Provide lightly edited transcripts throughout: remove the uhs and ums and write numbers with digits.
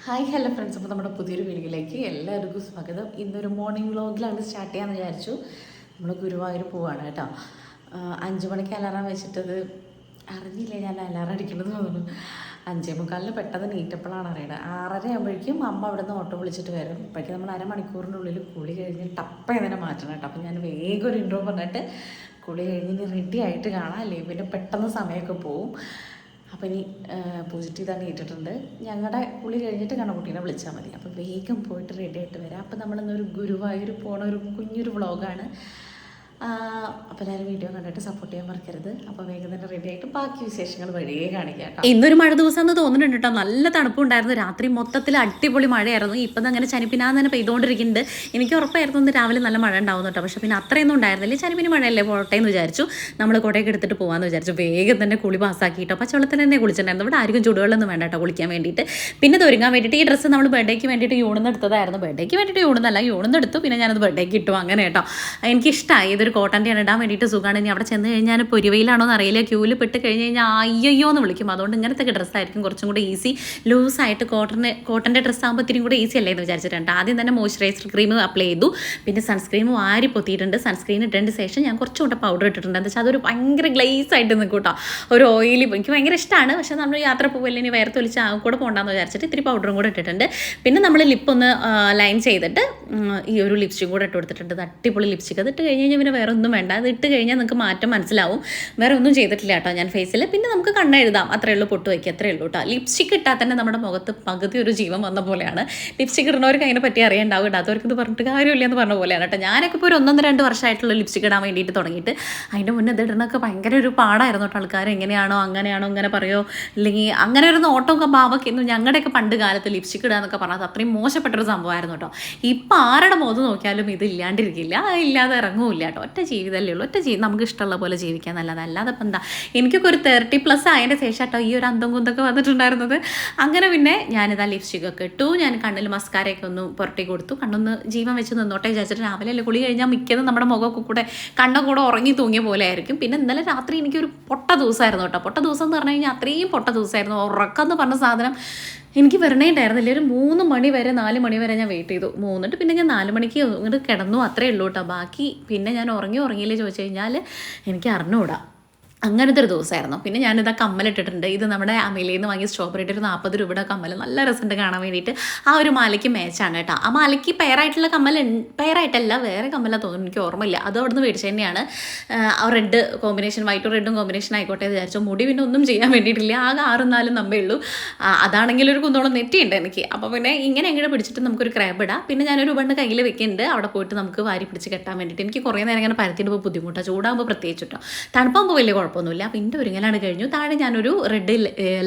Hi hello friends, അപ്പോൾ നമ്മുടെ പുതിയൊരു വീഡിയോയിലേക്ക് എല്ലാവർക്കും സ്വാഗതം. ഇന്നൊരു മോർണിംഗ് വ്ളോഗിലാണ് സ്റ്റാർട്ട് ചെയ്യാമെന്ന് വിചാരിച്ചു. നമ്മൾ ഗുരുവായൂർ പോവാണ് കേട്ടോ. 5 മണിക്ക് അലാറം വെച്ചിട്ടത് അറിഞ്ഞില്ല, ഞാൻ അലാറം അടിക്കണമെന്ന് തോന്നുന്നു. 5:45 പെട്ടെന്ന് നീറ്റപ്പോഴാണ് അറിയണത്. 6:30 ആകുമ്പോഴേക്കും അമ്മ അവിടെ നിന്ന് ഓട്ടോ വിളിച്ചിട്ട് വരും. ഇപ്പോഴേക്കും നമ്മൾ അരമണിക്കൂറിൻ്റെ ഉള്ളിൽ കുളി കഴിഞ്ഞ് ടപ്പ തന്നെ മാറ്റണം കേട്ടോ. അപ്പോൾ ഞാൻ വേഗം ഒരു ഇൻട്രോ പറഞ്ഞിട്ട് കുളി കഴിഞ്ഞ് റെഡി ആയിട്ട് കാണാം, അല്ലെങ്കിൽ പിന്നെ പെട്ടെന്ന് സമയമൊക്കെ പോവും. അപ്പോൾ ഇനി പോസിറ്റീവ് തന്നെ ഇട്ടിട്ടുണ്ട്. ഞങ്ങളുടെ കുളി കഴിഞ്ഞിട്ട് കണ്ണുകുട്ടീനെ വിളിച്ചാൽ മതി. അപ്പോൾ വേഗം പോയിട്ട് റെഡി ആയിട്ട് വരാം. അപ്പോൾ നമ്മളിന്നൊരു ഗുരുവായൂർ പോണ ഒരു കുഞ്ഞൊരു വ്ളോഗാണ്. അപ്പോൾ എല്ലാവരും വീഡിയോ കണ്ടിട്ട് സപ്പോർട്ട് ചെയ്യാൻ മറക്കരുത്. അപ്പോൾ വേഗം തന്നെ റെഡി ആയിട്ട് ബാക്കി വിശേഷങ്ങൾ വഴിയേ കാണിക്കാം. ഇന്നൊരു മഴ ദിവസം എന്ന് തോന്നുന്നുണ്ട് കേട്ടോ. നല്ല തണുപ്പുണ്ടായിരുന്നു. രാത്രി മൊത്തത്തിൽ അടിപൊളി മഴയായിരുന്നു. ഇപ്പം അങ്ങനെ ചനിപ്പിനാന്ന് തന്നെ പെയ്തുകൊണ്ടിരിക്കുന്നുണ്ട്. എനിക്ക് ഉറപ്പായിരുന്നു ഇന്ന് രാവിലെ നല്ല മഴ ഉണ്ടാവും കേട്ടോ. പക്ഷേ പിന്നെ അത്രയൊന്നും ഉണ്ടായിരുന്നില്ല. ചനിപ്പിന് മഴയല്ലേ പോട്ടെ എന്ന് വിചാരിച്ചു. നമ്മൾ കുടയൊക്കെ എടുത്തിട്ട് പോകാമെന്ന് വിചാരിച്ചു. വേഗം തന്നെ കുളി പാസ്സാക്കിയിട്ടോ. പച്ചവെള്ളത്തിൽ തന്നെ കുളിച്ചിട്ടുണ്ടായിരുന്നു. ഇവിടെ ആർക്കും ചുടുവെള്ളമൊന്നും വേണ്ട കേട്ടോ കുളിക്കാൻ വേണ്ടിയിട്ട്. പിന്നെ ഇത് ഒരുങ്ങാൻ വേണ്ടിയിട്ട് ഈ ഡ്രസ്സ് നമ്മൾ ബർത്ത്ഡേക്ക് വേണ്ടിയിട്ട് യൂണിന്ന് എടുത്തതായിരുന്നു. ബർത്ത്ഡേക്ക് വേണ്ടിയിട്ട് യൂണിന്നല്ല, യൂണിന്ന് എടുത്തു. പിന്നെ ഞാനത് ബർത്ത്ഡേക്ക് ഇട്ടു. അങ്ങനെ കേട്ടോ. എനിക്കിഷ്ടമായി. ഇതൊരു കോട്ടൻ്റെ ആണ്, ഇടാൻ വേണ്ടിയിട്ട് സുഖമാണ്. ഇനി അവിടെ ചെന്ന് കഴിഞ്ഞാൽ പൊരുവയിലാണോ എന്ന് അറിയില്ല. ക്യൂവിൽ പെട്ട് കഴിഞ്ഞ് കഴിഞ്ഞാൽ അയ്യോ എന്ന് വിളിക്കും. അതുകൊണ്ട് ഇങ്ങനത്തെ ഡ്രസ്സായിരിക്കും കുറച്ചും കൂടെ ഈസി. ലൂസായിട്ട് കോട്ടൻ്റെ ഡ്രസ്സാകുമ്പോൾ ഇത്തിരി കൂടെ ഈസി അല്ലേ എന്ന് വിചാരിച്ചിട്ടുണ്ട്. ആദ്യം തന്നെ മോയ്സ്ചറൈസർ ക്രീം അപ്ലൈ ചെയ്തു. പിന്നെ സൺസ്ക്രീം വാരി പൊത്തിയിട്ടുണ്ട്. സൺസ്ക്രീൻ ഇട്ടതിന് ശേഷം ഞാൻ കുറച്ചുകൂടെ പൗഡർ ഇട്ടിട്ടുണ്ട്. എന്താ വെച്ചാൽ അതൊരു ഭയങ്കര ഗ്ലേസ് ആയിട്ട് നിൽക്കും കേട്ടോ. ഒരു ഓയിലി എനിക്ക് ഭയങ്കര ഇഷ്ടമാണ്. പക്ഷേ നമ്മൾ യാത്ര പോകുമല്ലേ, ഇനി വേറെ തൊലിച്ച് കൂടെ പോകണ്ടെന്ന് വിചാരിച്ചിട്ട് ഇത്തിരി പൗഡറും കൂടെ ഇട്ടിട്ടുണ്ട്. പിന്നെ നമ്മൾ ലിപ്പൊന്ന് ലൈൻ ചെയ്തിട്ട് ഈ ഒരു ലിപ്സ്റ്റിക് കൂടെ ഇട്ട് കൊടുത്തിട്ടുണ്ട്. അടിപൊളി ലിപ്സ്റ്റിക്. അത് ഇട്ട് കഴിഞ്ഞ് കഴിഞ്ഞാൽ പിന്നെ വേറെ ഒന്നും വേണ്ട. അത് ഇട്ട് കഴിഞ്ഞാൽ നിങ്ങൾക്ക് മാറ്റം മനസ്സിലാവും. വേറെ ഒന്നും ചെയ്തിട്ടില്ല കേട്ടോ ഞാൻ ഫേസിൽ. പിന്നെ നമുക്ക് കണ്ണെഴുതാം, അത്രയേ ഉള്ളൂ. പൊട്ട് വയ്ക്കുക, അത്രയേ ഉള്ളൂ കേട്ടോ. ലിപ്സ്റ്റിക് ഇട്ടാൽ തന്നെ നമ്മുടെ മുഖത്ത് പകുതി ഒരു ജീവൻ വന്ന പോലെയാണ്. ലിപ്സ്റ്റിക് ഇടുന്നവർക്ക് അതിനെ പറ്റി അറിയാണ്ടാവും. ഇടാത്തവർക്ക് ഇത് പറഞ്ഞിട്ട് കാര്യമില്ല എന്ന് പറഞ്ഞ പോലെയാണ് കേട്ടോ. ഞാനൊക്കെ ഇപ്പോൾ ഒരു 1-2 വർഷമായിട്ടുള്ള ലിപ്സ്റ്റിക് ഇടാൻ വേണ്ടിയിട്ട് തുടങ്ങിയിട്ട്. അതിൻ്റെ മുന്നേ ഇത് ഇടുന്നൊക്കെ ഭയങ്കര ഒരു പാടായിരുന്നു കേട്ടോ. ആൾക്കാർ എങ്ങനെയാണോ അങ്ങനെയാണോ ഇങ്ങനെ പറയുമോ, അല്ലെങ്കിൽ അങ്ങനെ ഒരു നോട്ടമൊക്കെ ഭാവമൊക്കെ ഒന്നും ഞങ്ങളുടെയൊക്കെ പണ്ട് കാലത്ത് ലിപ്സ്റ്റിക് ഇടുക എന്നൊക്കെ പറഞ്ഞാൽ അത്രയും മോശപ്പെട്ടൊരു സംഭവമായിരുന്നു കേട്ടോ. ഇപ്പം ആരുടെ മുഖത്ത് നോക്കിയാലും ഇത് ഇല്ലാണ്ടിരിക്കില്ല, ഇല്ലാതെ ഇറങ്ങുമില്ല കേട്ടോ. ഒറ്റ ജീവിതമല്ലേ ഉള്ളൂ. നമുക്ക് ഇഷ്ടമുള്ള പോലെ ജീവിക്കാൻ നല്ലത്. അല്ലാതെ ഇപ്പം എന്താ, എനിക്കൊക്കെ ഒരു 30+ ആയതിൻ്റെ ശേഷം കേട്ടോ ഈ ഒരു അന്തം കുന്തൊക്കെ വന്നിട്ടുണ്ടായിരുന്നത്. അങ്ങനെ പിന്നെ ഞാനിതാ ലിപ്സ്റ്റിക്കൊക്കെ ഇട്ടു. ഞാൻ കണ്ണിൽ മസ്കാരയൊക്കെ ഒന്ന് പുരട്ടി കൊടുത്തു. കണ്ണൊന്ന് ജീവൻ വെച്ച് നിന്നോട്ടെ വിചാരിച്ചിട്ട്. രാവിലെ അല്ലേ കുളി കഴിഞ്ഞാൽ മിക്കതും നമ്മുടെ മുഖമൊക്കെ കൂടെ കണ്ണൊക്കെ കൂടെ ഉറങ്ങി തൂങ്ങിയ പോലെ ആയിരിക്കും. പിന്നെ ഇന്നലെ രാത്രി എനിക്കൊരു പൊട്ട ദിവസമായിരുന്നു കേട്ടോ. പൊട്ട ദിവസം എന്ന് പറഞ്ഞു കഴിഞ്ഞാൽ അത്രയും പൊട്ട ദിവസമായിരുന്നു. ഉറക്കം എന്ന് പറഞ്ഞ സാധനം എനിക്ക് വരണേ ഉണ്ടായിരുന്നില്ല. ഒരു 3 മണി വരെ 4 മണി വരെ ഞാൻ വെയിറ്റ് ചെയ്തു. മൂന്നിട്ട് പിന്നെ ഞാൻ 4 മണിക്ക് ഇങ്ങോട്ട് കിടന്നു. അത്രയേ ഉള്ളൂ കേട്ടോ. ബാക്കി പിന്നെ ഞാൻ ഉറങ്ങിയില്ലേ ചോദിച്ചു കഴിഞ്ഞാൽ എനിക്ക് അറിഞ്ഞുകൂടാ. അങ്ങനത്തെ ഒരു ദിവസമായിരുന്നു. പിന്നെ ഞാനിതാ കമ്മലിട്ടിട്ടുണ്ട്. ഇത് നമ്മുടെ അമേലിയിൽ നിന്ന് വാങ്ങിയ സ്ട്രോബെറിയുടെ ഒരു 40 രൂപയുടെ കമ്മൽ. നല്ല രസമുണ്ട് കാണാൻ വേണ്ടിയിട്ട്. ആ ഒരു മാലയ്ക്ക് മാച്ചാണ് കേട്ടോ. ആ മാലയ്ക്ക് പെയറായിട്ടുള്ള കമ്മൽ, പെയറായിട്ടല്ല വേറെ കമ്മലാണ് തോന്നുന്നു, എനിക്ക് ഓർമ്മയില്ല. അത് അവിടെ നിന്ന് മേടിച്ചു തന്നെയാണ്. ആ റെഡ് കോമ്പിനേഷൻ, വൈറ്റും റെഡും കോമ്പിനേഷൻ ആയിക്കോട്ടെ എന്ന് വിചാരിച്ചു. മുടി പിന്നെ ഒന്നും ചെയ്യാൻ വേണ്ടിയിട്ടില്ല. ആകെ 6-4 നമ്പേ ഉള്ളൂ. അതാണെങ്കിൽ ഒരു കുന്നോളം നെറ്റിയുണ്ട് എനിക്ക്. അപ്പോൾ പിന്നെ ഇങ്ങനെ എങ്ങനെ പിടിച്ചിട്ട് നമുക്കൊരു ക്രാബ് ഇടാം. പിന്നെ ഞാനൊരു ബണ്ണ് കയ്യിൽ വെക്കുന്നുണ്ട്. അവിടെ പോയിട്ട് നമുക്ക് വാരി പിടിച്ച് കെട്ടാൻ വേണ്ടിയിട്ട്. എനിക്ക് കുറേ നേരം ഇങ്ങനെ പരത്തിയിട്ട് ബുദ്ധിമുട്ടാണ്. ചൂടാകുമ്പോൾ പ്രത്യേകിച്ച് കേട്ടോ. തണുപ്പാകുമ്പോൾ വലിയ കുഴപ്പമൊന്നുമില്ല. അപ്പോൾ എൻ്റെ ഒരുങ്ങലാണ് കഴിഞ്ഞു. താഴെ ഞാനൊരു റെഡ്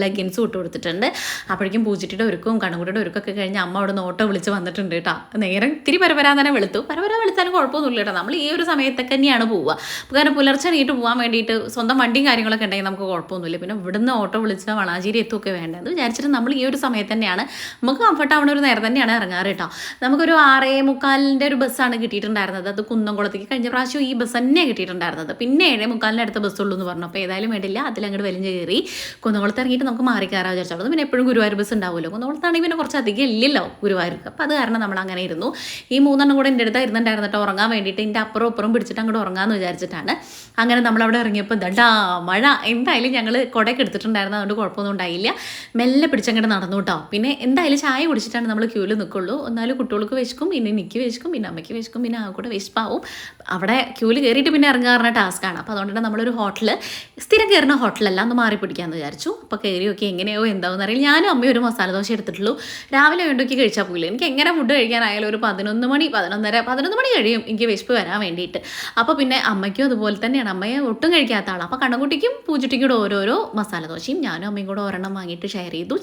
ലെഗിൻസ് ഇട്ട് കൊടുത്തിട്ടുണ്ട്. അപ്പോഴേക്കും പൂജിറ്റിയുടെ ഒരുക്കും കണ്ണുകുട്ടിയുടെ ഒരുക്കൊക്കെ കഴിഞ്ഞ് അമ്മ അവിടെ നിന്ന് ഓട്ടോ വിളിച്ച് വന്നിട്ടുണ്ട് കേട്ടോ. നേരം ഇത്തിരി പരപരാൻ തന്നെ വെളുത്തു. പരപരാ വെളുത്താലും കുഴപ്പമൊന്നുമില്ല കേട്ടോ. നമ്മൾ ഈ ഒരു സമയത്തൊക്കെ തന്നെയാണ് പോവുക. കാരണം പുലർച്ചെ നീട്ട് പോകാൻ വേണ്ടിയിട്ട് സ്വന്തം വണ്ടിയും കാര്യങ്ങളൊക്കെ ഉണ്ടെങ്കിൽ നമുക്ക് കുഴപ്പമൊന്നുമില്ല. പിന്നെ ഇവിടുന്ന് ഓട്ടോ വിളിച്ചാൽ വളാഞ്ചേരി എത്തുമൊക്കെ വേണ്ടത് വിചാരിച്ചിട്ട് നമ്മൾ ഈ ഒരു സമയത്ത് തന്നെയാണ് നമുക്ക് കംഫർട്ട് ആവുന്ന ഒരു നേരം തന്നെയാണ് ഇറങ്ങാറ് കേട്ടോ. നമുക്കൊരു 6:45 ഒരു ബസ്സാണ് കിട്ടിയിട്ടുണ്ടായിരുന്നത്. അത് കുന്നംകുളത്തേക്ക്. കഴിഞ്ഞ പ്രാവശ്യം ഈ ബസ് തന്നെയാണ് കിട്ടിയിട്ടുണ്ടായിരുന്നത്. പിന്നെ 7:45 അടുത്ത ബസ്സുള്ളൂ എന്ന് പറഞ്ഞു. അപ്പോൾ ഏതായാലും വേണ്ടില്ല, അതിലങ്ങോട്ട് വലിഞ്ഞ് കയറി കുന്നംകുളത്ത് ഇറങ്ങിയിട്ട് നമുക്ക് മാറിക്കയറാൻ വിചാരിച്ചോളൂ. പിന്നെ എപ്പോഴും ഗുരുവായൂർ ബസ് ഉണ്ടാവുമല്ലോ. കുന്നംകുളത്താണെങ്കിൽ പിന്നെ കുറച്ച് അധികം ഇല്ലല്ലോ ഗുരുവായൂർക്ക്. അപ്പോൾ അത് കാരണം നമ്മൾ അങ്ങനെ ഇരുന്നു. ഈ 3 കൂടെ എൻ്റെ അടുത്ത് ഇരുന്നുണ്ടായിരുന്നിട്ട് ഉറങ്ങാൻ വേണ്ടിയിട്ട്. എൻ്റെ അപ്പുറം പിടിച്ചിട്ട് അങ്ങോട്ട് ഉറങ്ങാമെന്ന് വിചാരിച്ചിട്ടാണ്. അങ്ങനെ നമ്മളവിടെ ഇറങ്ങിയപ്പോൾ ദണ്ടാ മഴ. എന്തായാലും ഞങ്ങൾ കുടയൊക്കെ എടുത്തിട്ടുണ്ടായിരുന്നു, അതുകൊണ്ട് കുഴപ്പമൊന്നും ഉണ്ടായില്ല. മെല്ലെ പിടിച്ചങ്ങോട്ട് നടന്നു കേട്ടോ. പിന്നെ എന്തായാലും ചായ കുടിച്ചിട്ടാണ് നമ്മൾ ക്യൂവിൽ നിൽക്കുള്ളൂ. എന്നാലും കുട്ടികൾക്ക് വിശക്കും, പിന്നെ എനിക്ക് വിശക്കും, പിന്നെ അമ്മയ്ക്ക് വിശക്കും, പിന്നെ ആ കൂടെ വിശപ്പാവും. അവിടെ ക്യൂവിൽ കയറിയിട്ട് പിന്നെ ഇറങ്ങാറുള്ള ടാസ്ക്കാണ്. അപ്പോൾ അതുകൊണ്ട് തന്നെ നമ്മളൊരു ഹോട്ടൽ, സ്ഥിരം കയറുന്ന ഹോട്ടലല്ല, ഒന്ന് മാറി പിടിക്കാമെന്ന് വിചാരിച്ചു. അപ്പോൾ കയറി നോക്കി എങ്ങനെയോ എന്താവെന്ന് അറിയില്ല. ഞാനും അമ്മയും ഒരു മസാല ദോശ എടുത്തിട്ടുള്ളൂ. രാവിലെ വേണ്ടോക്കി കഴിച്ചാൽ പോയില്ല. എനിക്ക് എങ്ങനെ ഫുഡ് കഴിക്കാനായാലും ഒരു 11 മണി 11:30 മണി കഴിയും എനിക്ക് വിശപ്പ് വരാൻ വേണ്ടിയിട്ട്. അപ്പോൾ പിന്നെ അമ്മയ്ക്കും അതുപോലെ തന്നെയാണ്. അമ്മയെ ഒട്ടും കഴിക്കാത്ത ആളാണ്. അപ്പോൾ കണ്ണൻകുട്ടിക്കും പൂജുട്ടിക്കും കൂടെ ഓരോരോ മസാല ദോശയും ഞാനും അമ്മയും കൂടെ ഒരെണ്ണം വാങ്ങിയിട്ട് ഷെയർ ചെയ്തു.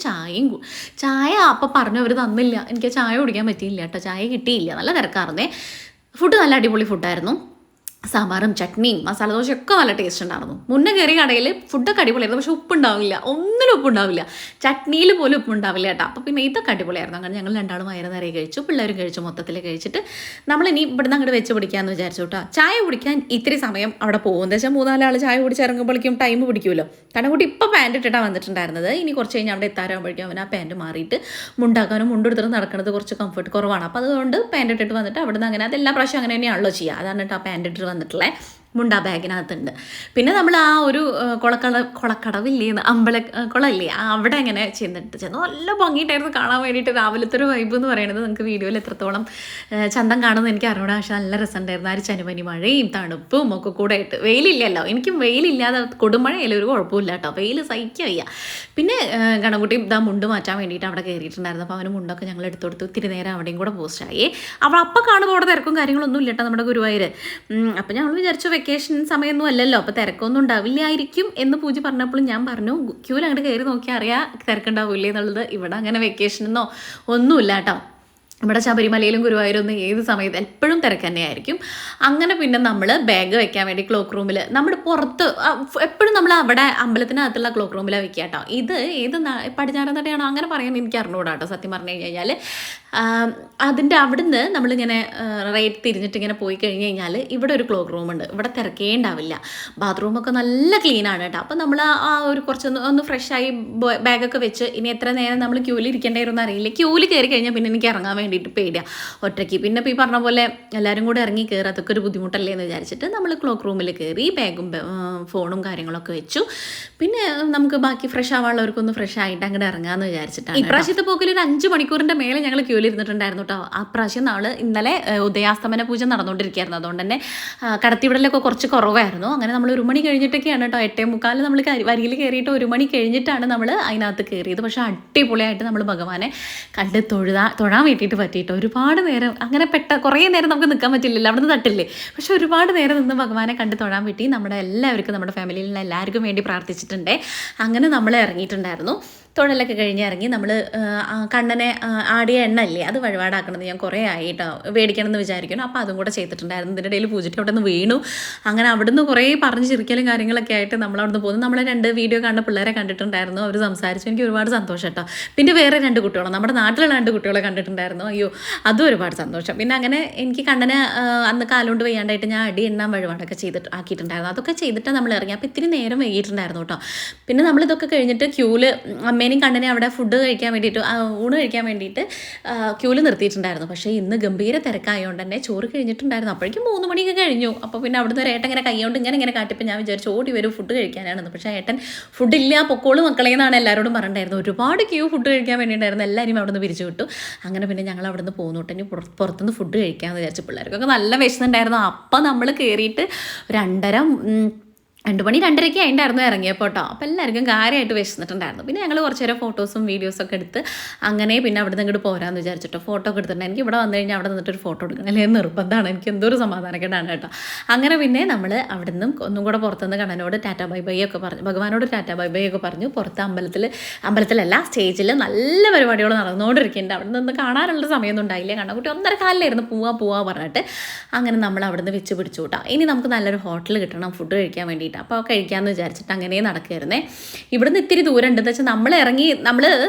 ചായ അപ്പോൾ പറഞ്ഞവർ തന്നില്ല. എനിക്ക് ചായ കുടിക്കാൻ പറ്റിയില്ല കേട്ടോ. ചായ കിട്ടിയില്ല. നല്ല തിരക്കായിരുന്നേ. ഫുഡ് നല്ല അടിപൊളി ഫുഡായിരുന്നു. സാമ്പാറും ചട്നിയും മസാല ദോശയൊക്കെ നല്ല ടേസ്റ്റ് ഉണ്ടായിരുന്നു. മുന്നേ കയറിയ കടയിൽ ഫുഡൊക്കെ അടിപൊളിയായിരുന്നു, പക്ഷെ ഉപ്പുണ്ടാവില്ല, ഒന്നിനും ഉപ്പുണ്ടാവില്ല, ചട്നിയിൽ പോലും ഉപ്പുണ്ടാവില്ല കേട്ടോ. അപ്പോൾ പിന്നെ ഇതൊക്കെ അടിപൊളിയായിരുന്നു. അങ്ങനെ ഞങ്ങൾ രണ്ടാളും വയറ് നിറയെ കഴിച്ചു, പിള്ളേരും കഴിച്ചു. മൊത്തത്തിൽ കഴിച്ചിട്ട് നമ്മളിനി ഇവിടുന്ന് അങ്ങോട്ട് വെച്ച് പിടിക്കാമെന്ന് വിചാരിച്ചു കേട്ടോ. ചായ കുടിക്കാൻ ഇത്തിരി സമയം അവിടെ പോകും. എന്താ വെച്ചാൽ 3-4 ആൾ ചായ കുടിച്ച് ഇറങ്ങുമ്പോഴേക്കും ടൈം പിടിക്കുമല്ലോ. കാരണം കൂട്ടി ഇപ്പോൾ പാൻറ് ഇട്ടിട്ടാണ് വന്നിട്ടുണ്ടായിരുന്നത്. ഇനി കുറച്ച് കഴിഞ്ഞ് അവിടെ എത്താറാകുമ്പോഴേക്കും അവൻ ആ പാൻറ് മാറിയിട്ട് മുണ്ടാക്കാനും മുണ്ടെടുത്തിട്ട് നടക്കുന്നത് കുറച്ച് കംഫർട്ട് കുറവാണ്. അപ്പോൾ അതുകൊണ്ട് പാൻറ് ഇട്ടിട്ട് വന്നിട്ട് അവിടെ നിന്ന് അങ്ങനെ അതെല്ലാ പ്രാവശ്യം അങ്ങനെ തന്നെയാണല്ലോ ചെയ്യുക. അതാണ് കേട്ടോ ആ പാൻറ് ഇട്ടിട്ട് വന്നിട്ടുള്ളത്. മുണ്ട ബാഗിനകത്തുണ്ട്. പിന്നെ നമ്മൾ ആ ഒരു കുളക്കടവില്ലേ, കുളമില്ലേ, അവിടെ അങ്ങനെ ചെന്ന് നല്ല ഭംഗിയിട്ടായിരുന്നു കാണാൻ വേണ്ടിയിട്ട്. രാവിലത്തെ ഒരു വൈബ് എന്ന് പറയുന്നത് നിങ്ങൾക്ക് വീഡിയോയിൽ എത്രത്തോളം ചന്തം കാണുന്നത് എനിക്ക് അറിഞ്ഞൂടാ, പക്ഷേ നല്ല രസമുണ്ടായിരുന്നു. ആ ഒരു ചനുപനി മഴയും തണുപ്പും ഒക്കെ കൂടെ ആയിട്ട്. വെയിലില്ലല്ലോ, എനിക്കും വെയിലില്ലാതെ കൊടുമഴയല്ലേ ഒരു കുഴപ്പമില്ല കേട്ടോ, വെയിൽ സഹിക്കുക വയ്യ. പിന്നെ ഗണകുട്ടി ഇതാ മുണ്ട് മാറ്റാൻ വേണ്ടിയിട്ട് അവിടെ കയറിയിട്ടുണ്ടായിരുന്നു. അപ്പോൾ അവന് മുണ്ടൊക്കെ ഞങ്ങൾ എടുത്തു കൊടുത്തു. ഇത്തിരി നേരം അവിടെയും കൂടെ പോസ്റ്റായി. അവൾ അപ്പം കാണുമ്പോൾ അവിടെ തിരക്കും കാര്യങ്ങളൊന്നും ഇല്ല കേട്ടോ നമ്മുടെ ഗുരുവായൂർ. അപ്പോൾ ഞങ്ങൾ വിചാരിച്ചു വെക്കേഷൻ സമയമൊന്നും അല്ലല്ലോ, അപ്പോൾ തിരക്കൊന്നും ഉണ്ടാവില്ലായിരിക്കും എന്ന് പൂജ പറഞ്ഞപ്പോഴും ഞാൻ പറഞ്ഞു ക്യൂവിൽ അങ്ങോട്ട് കയറി നോക്കിയാൽ അറിയാം തിരക്കുണ്ടാവില്ലേ എന്നുള്ളത്. ഇവിടെ അങ്ങനെ വെക്കേഷനെന്നോ ഒന്നുമില്ല കേട്ടോ. ഇവിടെ ശബരിമലയിലും ഗുരുവായൂരൊന്നും ഏത് സമയത്ത് എപ്പോഴും തിരക്ക് തന്നെയായിരിക്കും. അങ്ങനെ പിന്നെ നമ്മൾ ബാഗ് വെക്കാൻ വേണ്ടി ക്ലോക്ക് റൂമിൽ നമ്മുടെ പുറത്ത് എപ്പോഴും നമ്മൾ അവിടെ അമ്പലത്തിനകത്തുള്ള ക്ലോക്ക് റൂമിലാണ് വെക്കുക കേട്ടോ. ഇത് ഏത് പടിഞ്ഞാറൻ തന്നെയാണോ അങ്ങനെ പറയാൻ എനിക്ക് അറിഞ്ഞുകൂടാ കേട്ടോ സത്യം പറഞ്ഞു കഴിഞ്ഞാൽ. അതിൻ്റെ അവിടുന്ന് നമ്മളിങ്ങനെ റൈറ്റ് തിരിഞ്ഞിട്ട് ഇങ്ങനെ പോയി കഴിഞ്ഞ് കഴിഞ്ഞാൽ ഇവിടെ ഒരു ക്ലോക്ക് റൂമുണ്ട്. ഇവിടെ തിരക്കേ ഉണ്ടാവില്ല. ബാത്റൂമൊക്കെ നല്ല ക്ലീനാണ് കേട്ടോ. അപ്പോൾ നമ്മൾ ആ ഒരു കുറച്ചൊന്ന് ഫ്രഷായി ബാഗൊക്കെ വെച്ച് ഇനി എത്ര നേരം നമ്മൾ ക്യൂവിൽ ഇരിക്കേണ്ടായിരുന്നു അറിയില്ല. ക്യൂവിൽ കയറി കഴിഞ്ഞാൽ പിന്നെ എനിക്ക് ഇറങ്ങാൻ വേണ്ടിയിട്ട് പേടിയാണ് ഒറ്റയ്ക്ക്. പിന്നെ ഇപ്പോൾ ഈ പറഞ്ഞ പോലെ എല്ലാവരും കൂടെ ഇറങ്ങി കയറി അതൊക്കെ ഒരു ബുദ്ധിമുട്ടല്ലേ എന്ന് വിചാരിച്ചിട്ട് നമ്മൾ ക്ലോക്ക് റൂമിൽ കയറി ബാഗും ഫോണും കാര്യങ്ങളൊക്കെ വെച്ചു. പിന്നെ നമുക്ക് ബാക്കി ഫ്രഷ് ആവാനുള്ളവർക്കൊന്ന് ഫ്രഷ് ആയിട്ട് അങ്ങോട്ട് ഇറങ്ങാമെന്ന് വിചാരിച്ചിട്ടാണ്. ഇപ്രാവശ്യത്തെ പോക്കിൽ ഒരു 5 മണിക്കൂറിൻ്റെ മേലെ ഞങ്ങൾ ക്യൂവിൽ ഇരുന്നിട്ടുണ്ടായിരുന്നു കേട്ടോ. ആ പ്രാവശ്യം ഇന്നലെ ഉദയാസ്തമന പൂജ നടന്നുകൊണ്ടിരിക്കുകയായിരുന്നു. അതുകൊണ്ട് തന്നെ കടത്തിവിടലൊക്കെ കുറച്ച് കുറവായിരുന്നു. അങ്ങനെ നമ്മൾ 1 മണി കഴിഞ്ഞിട്ടൊക്കെയാണ് കേട്ടോ, 8:45 നമ്മൾ വരിയിൽ കയറിയിട്ട് 1 മണി കഴിഞ്ഞിട്ടാണ് നമ്മൾ അതിനകത്ത് കയറിയത്. പക്ഷേ അടിപൊളിയായിട്ട് നമ്മൾ ഭഗവാനെ കണ്ട് തൊഴാൻ വേണ്ടിയിട്ട് പറ്റിയിട്ട് ഒരുപാട് നേരം അങ്ങനെ കുറേ നേരം നമുക്ക് നിൽക്കാൻ പറ്റില്ലല്ലോ, അവിടെ നിന്ന് തട്ടില്ലേ. പക്ഷെ ഒരുപാട് നേരം നിന്ന് ഭഗവാനെ കണ്ട് തൊഴാൻ പറ്റി. നമ്മുടെ എല്ലാവർക്കും നമ്മുടെ ഫാമിലിയിലുള്ള എല്ലാവർക്കും വേണ്ടി പ്രാർത്ഥിച്ചിട്ടുണ്ട്. അങ്ങനെ നമ്മൾ ഇറങ്ങിയിട്ടുണ്ടായിരുന്നു. തൊഴലൊക്കെ കഴിഞ്ഞ് ഇറങ്ങി നമ്മൾ കണ്ണനെ ആടിയ എണ്ണ ഇല്ലേ അത് വഴിപാടാക്കണമെന്ന് ഞാൻ കുറേ ആയിട്ടോ മേടിക്കണം എന്ന് വിചാരിക്കണം. അപ്പോൾ അതും കൂടെ ചെയ്തിട്ടുണ്ടായിരുന്നു. ഇതിൻ്റെ ഇടയിൽ പൂജയ്ക്ക് അവിടെ നിന്ന് വീണു. അങ്ങനെ അവിടുന്ന് കുറേ പറഞ്ഞ് ചിരിക്കലും കാര്യങ്ങളൊക്കെ ആയിട്ട് നമ്മൾ അവിടെ നിന്ന് പോകുന്നു. നമ്മളെ 2 വീഡിയോ കാണുന്ന പിള്ളേരെ കണ്ടിട്ടുണ്ടായിരുന്നു. അവർ സംസാരിച്ചു. എനിക്ക് ഒരുപാട് സന്തോഷം കേട്ടോ. പിന്നെ വേറെ 2 കുട്ടികളോ നമ്മുടെ നാട്ടിലുള്ള 2 കുട്ടികളെ കണ്ടിട്ടുണ്ടായിരുന്നു. അയ്യോ അതും ഒരുപാട് സന്തോഷം. പിന്നെ അങ്ങനെ എനിക്ക് കണ്ണനെ അന്ന് കാലുകൊണ്ട് വയ്യാണ്ടായിട്ട് ഞാൻ അടി എണ്ണാൻ വഴിപാടൊക്കെ ആക്കിയിട്ടുണ്ടായിരുന്നു. അതൊക്കെ ചെയ്തിട്ടാണ് നമ്മൾ ഇറങ്ങി. അപ്പോൾ ഇത്തിരി നേരം വൈകിട്ടുണ്ടായിരുന്നു കേട്ടോ. പിന്നെ നമ്മളിതൊക്കെ കഴിഞ്ഞിട്ട് ക്യൂവിൽ അമ്മേനെയും കണ്ണനെ അവിടെ ഫുഡ് കഴിക്കാൻ വേണ്ടിയിട്ട് ഊണ് കഴിക്കാൻ വേണ്ടിയിട്ട് ക്യൂവിൽ നിർത്തിയിട്ടുണ്ടായിരുന്നു. പക്ഷേ ഇന്ന് ഗംഭീര തിരക്കായതുകൊണ്ട് തന്നെ ചോറ് കഴിഞ്ഞിട്ടുണ്ടായിരുന്നു. അപ്പോഴേക്കും 3 മണിയൊക്കെ കഴിഞ്ഞു. അപ്പോൾ പിന്നെ അവിടുന്ന് ഒരു ഏട്ടൻ ഇങ്ങനെ കൈകൊണ്ട് ഇങ്ങനെ കാട്ടിപ്പോൾ ഞാൻ വിചാരിച്ചു ഓടി വരും ഫുഡ് കഴിക്കാനാണെന്ന്. പക്ഷേ ഏട്ടൻ ഫുഡില്ല പൊക്കോള് മക്കളേന്നാണ് എല്ലാവരോടും പറഞ്ഞിട്ടുണ്ടായിരുന്നു. ഒരുപാട് ക്യൂ ഫുഡ് കഴിക്കാൻ വേണ്ടിയിട്ടുണ്ടായിരുന്നു. എല്ലാവരും അവിടെ നിന്ന് പിരിച്ചു വിട്ടു. അങ്ങനെ പിന്നെ ഞങ്ങൾ അവിടെ നിന്ന് പോകുന്നു കേട്ടോ. ഇനി പുറത്തുനിന്ന് ഫുഡ് കഴിക്കാമെന്ന് വിചാരിച്ചു. പിള്ളേർക്കൊക്കെ നല്ല വിശന്നുണ്ടായിരുന്നു. അപ്പം നമ്മൾ കയറിയിട്ട് 2 മണി 2:30 ആയിട്ടുണ്ടായിരുന്നു ഇറങ്ങിയപ്പോൾ കേട്ടോ. അപ്പോൾ എല്ലാവർക്കും കാര്യമായിട്ട് വിശന്നിട്ടുണ്ടായിരുന്നു. പിന്നെ ഞങ്ങൾ കുറച്ച് നേരം ഫോട്ടോസും വീഡിയോസൊക്കെ എടുത്ത് അങ്ങനെ പിന്നെ അവിടെ നിന്ന് ഇങ്ങോട്ട് പോരാമെന്ന് വിചാരിച്ചിട്ടോ. ഫോട്ടോ ഒക്കെ എടുത്തിട്ടുണ്ട്. എനിക്ക് ഇവിടെ വന്നു കഴിഞ്ഞാൽ അവിടെ നിന്നിട്ടൊരു ഫോട്ടോ എടുക്കണം അല്ലെങ്കിൽ നിർബന്ധമാണ്. എനിക്ക് എന്തോരു സമാധാനക്കേടാണ് കേട്ടോ. അങ്ങനെ പിന്നെ നമ്മൾ അവിടെ നിന്നും ഒന്നും കൂടെ പുറത്തുനിന്ന് കണ്ണനോട് ടാറ്റാ ബൈ ബൈ ഒക്കെ പറഞ്ഞു, ഭഗവാനോട് ടാറ്റാ ബൈ ബൈ ഒക്കെ പറഞ്ഞു. പുറത്ത് അമ്പലത്തിലല്ല സ്റ്റേജിൽ നല്ല പരിപാടികൾ നടന്നുകൊണ്ടിരിക്കുന്നുണ്ട്. അവിടെ നിന്ന് കാണാനുള്ള സമയമൊന്നും ഉണ്ടായില്ല. കണ്ണൻകുട്ടി 1:15 പോവാ പറഞ്ഞിട്ട് അങ്ങനെ നമ്മൾ അവിടെ നിന്ന് വെച്ച് പിടിച്ചു കേട്ടോ. ഇനി നമുക്ക് നല്ലൊരു ഹോട്ടൽ കിട്ടണം ഫുഡ് കഴിക്കാൻ വേണ്ടിയിട്ട്. അപ്പോൾ കഴിക്കാമെന്ന് വിചാരിച്ചിട്ട് അങ്ങനെ നടക്കുകയായിരുന്നേ. ഇവിടുന്ന് ഇത്തിരി ദൂരം ഉണ്ട്. എന്താ വെച്ചാൽ നമ്മൾ